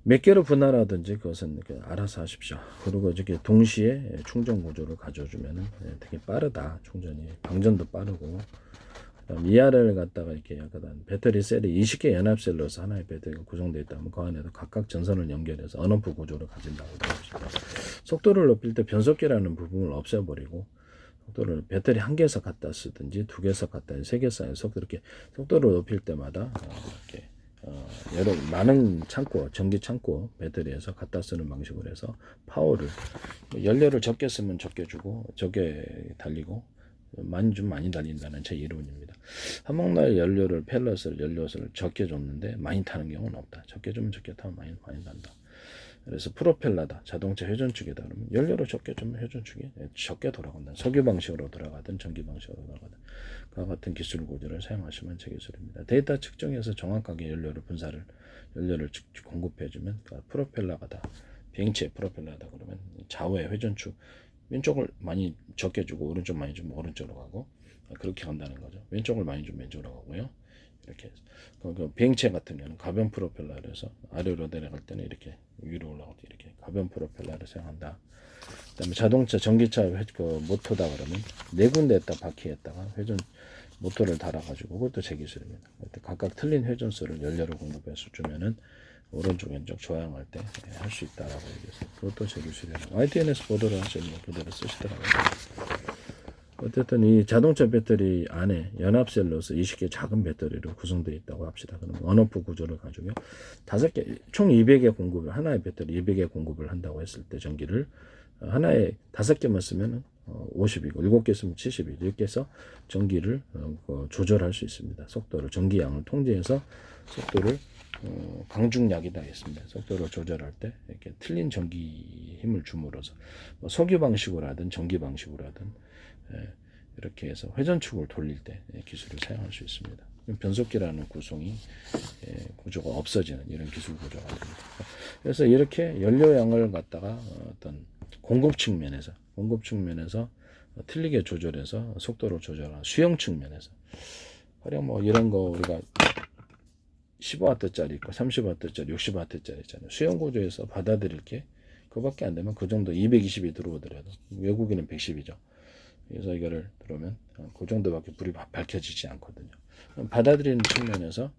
몇 개로 분할하든지 그것은 알아서 하십시오. 그리고 저기 동시에 충전 구조를 가져주면은 되게 빠르다. 충전이 방전도 빠르고. 그다음 위아래를 갖다가 이렇게 약간 배터리 셀이 20개 연합셀로서 하나의 배터리가 구성되어 있다면 그 안에도 각각 전선을 연결해서 언오프 구조를 가진다고 보십니다. 속도를 높일 때 변속기라는 부분을 없애버리고 속도를 배터리 한 개에서 갖다 쓰든지 두 개에서 갖다 세 개에서 속도 이렇게 속도를 높일 때마다 이렇게 여러 많은 창고, 전기 창고 배터리에서 갖다 쓰는 방식으로 해서 파워를 연료를 적게 쓰면 적게 주고 적게 달리고 많이 좀 많이 달린다는 제 이론입니다. 화목날 연료를 펠럿을 연료를 적게 줬는데 많이 타는 경우는 없다. 적게 주면 적게 타면 많이 단다. 그래서 프로펠러다, 자동차 회전축이다 그러면 연료를 적게 주면 회전축이 적게 돌아간다. 석유 방식으로 돌아가든 전기 방식으로 돌아가든 그와 같은 기술 구조를 사용하시면 제 기술입니다. 데이터 측정해서 정확하게 연료를 공급해주면 그러니까 프로펠러가 다 비행체의 프로펠러다 그러면 좌우의 회전축 왼쪽을 많이 적게 주고 오른쪽 많이 주면 오른쪽으로 가고 그렇게 간다는 거죠. 왼쪽을 많이 주면 왼쪽으로 가고요. 이렇게 해서 그 비행체 같은 경우는 가변 프로펠러에서 아래로 내려갈 때는 이렇게 위로 올라갈 때 이렇게 가변 프로펠러를 사용한다. 그다음에 자동차 전기차 그 모터다 그러면 네 군데에다 바퀴에다가 회전 모터를 달아가지고 그것도 제 기술입니다. 각각 틀린 회전수를 연료를 공급해서 주면은 오른쪽 왼쪽 조향할 때 할 수 있다라고 얘기했어요. 그것도 제 기술이에요. YTN에서 보도를 하시면 그대로 쓰시더라고요. 어쨌든 이 자동차 배터리 안에 연합셀로서 20개 작은 배터리로 구성되어 있다고 합시다. 그러면 언오프 구조를 가지고요. 5개, 총 200개 공급을, 하나의 배터리 200개 공급을 한다고 했을 때 전기를 하나에 5개만 쓰면 50이고 7개 쓰면 70이 이렇게 해서 전기를 조절할 수 있습니다. 속도를 전기양을 통제해서 속도를 강중약이다 했습니다. 속도를 조절할 때 이렇게 틀린 전기 힘을 줌으로써 석유 방식으로 하든 전기 방식으로 하든 이렇게 해서 회전축을 돌릴 때 기술을 사용할 수 있습니다. 변속기라는 구조가 없어지는 이런 기술 구조가 됩니다. 그래서 이렇게 연료양을 갖다가 어떤 공급 측면에서 틀리게 조절해서 속도를 조절하는 수용 측면에서 가령 뭐 이런 거 우리가 15W짜리 있고 30W짜리 60W짜리 있잖아요. 수용 구조에서 받아들일 게 그밖에 안 되면 그 정도 220이 들어오더라도 외국인은 110이죠. 그래서 이거를 들어오면 그 정도밖에 불이 밝혀지지 않거든요. 받아들이는 측면에서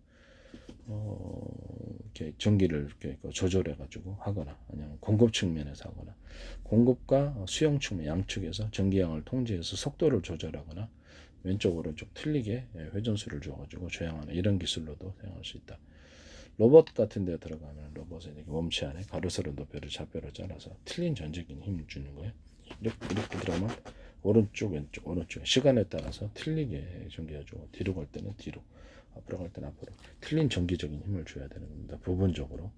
이렇게 전기를 이렇게 조절해 가지고 하거나 아니면 공급 측면에서 하거나 공급과 수용 측면 양측에서 전기양을 통제해서 속도를 조절하거나 왼쪽 오른쪽 틀리게 회전수를 줘가지고 조향하는 이런 기술로도 사용할 수 있다. 로봇 같은 데 들어가면 로봇에 몸체 안에 가로세로 높이를 좌표로 잘라서 틀린 전적인 힘을 주는 거예요. 이렇게 들어가면 오른쪽 왼쪽 오른쪽 시간에 따라서 틀리게 전기해주고 뒤로 갈 때는 뒤로 앞으로 갈 때는 앞으로 틀린 전기적인 힘을 줘야 되는 겁니다. 부분적으로.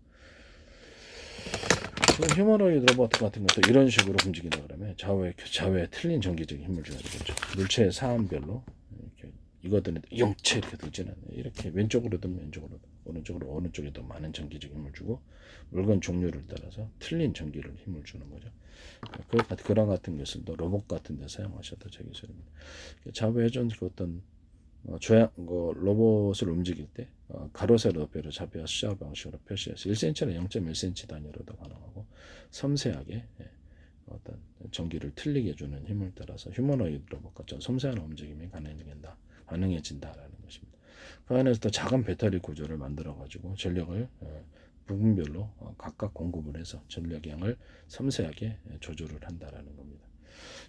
휴머노이드 로봇 같은 것도 이런 식으로 움직인다 그러면 좌우에 틀린 전기적인 힘을 줘야 되겠죠. 물체의 사안별로 이렇게 이거든 영체 이렇게 들지는 이렇게 왼쪽으로든 오른쪽에 더 많은 전기적인 힘을 주고 물건 종류를 따라서 틀린 전기를 힘을 주는 거죠. 그런 같은 것을 로봇 같은 데 사용하셔도 제 기술입니다. 좌우 회전 어떤 로봇을 움직일 때 가로세로 높이로 좌표 숫자 방식으로 표시해서 1cm나 0.1cm 단위로도 가능하고 섬세하게 어떤 전기를 틀리게 주는 힘을 따라서 휴머노이드 로봇과 좀 섬세한 움직임이 가능해진다라는 것입니다. 그 안에서 또 작은 배터리 구조를 만들어 가지고 전력을 부분별로 각각 공급을 해서 전력량을 섬세하게 조절을 한다라는 겁니다.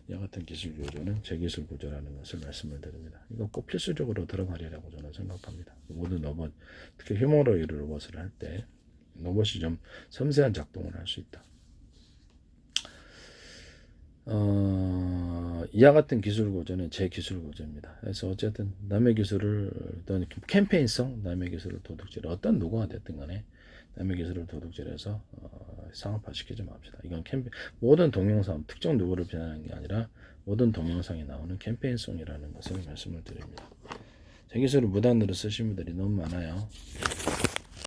이와 같은 기술 구조는 제기술 구조라는 것을 말씀을 드립니다. 이거 꼭 필수적으로 들어가리라고 저는 생각합니다. 모든 로봇, 특히 휴머노이드 로봇을 할 때 로봇이 좀 섬세한 작동을 할 수 있다. 이와 같은 기술 구조는 제 기술 구조입니다. 그래서 어쨌든 남의 기술을 어떤 캠페인성 남의 기술을 도둑질 어떤 누구가 됐든 간에 남의 기술을 도둑질해서 상업화시키지 맙시다. 이건 모든 동영상 특정 누구를 비난하는 게 아니라 모든 동영상에 나오는 캠페인성이라는 것을 말씀을 드립니다. 제 기술을 무단으로 쓰신 분들이 너무 많아요.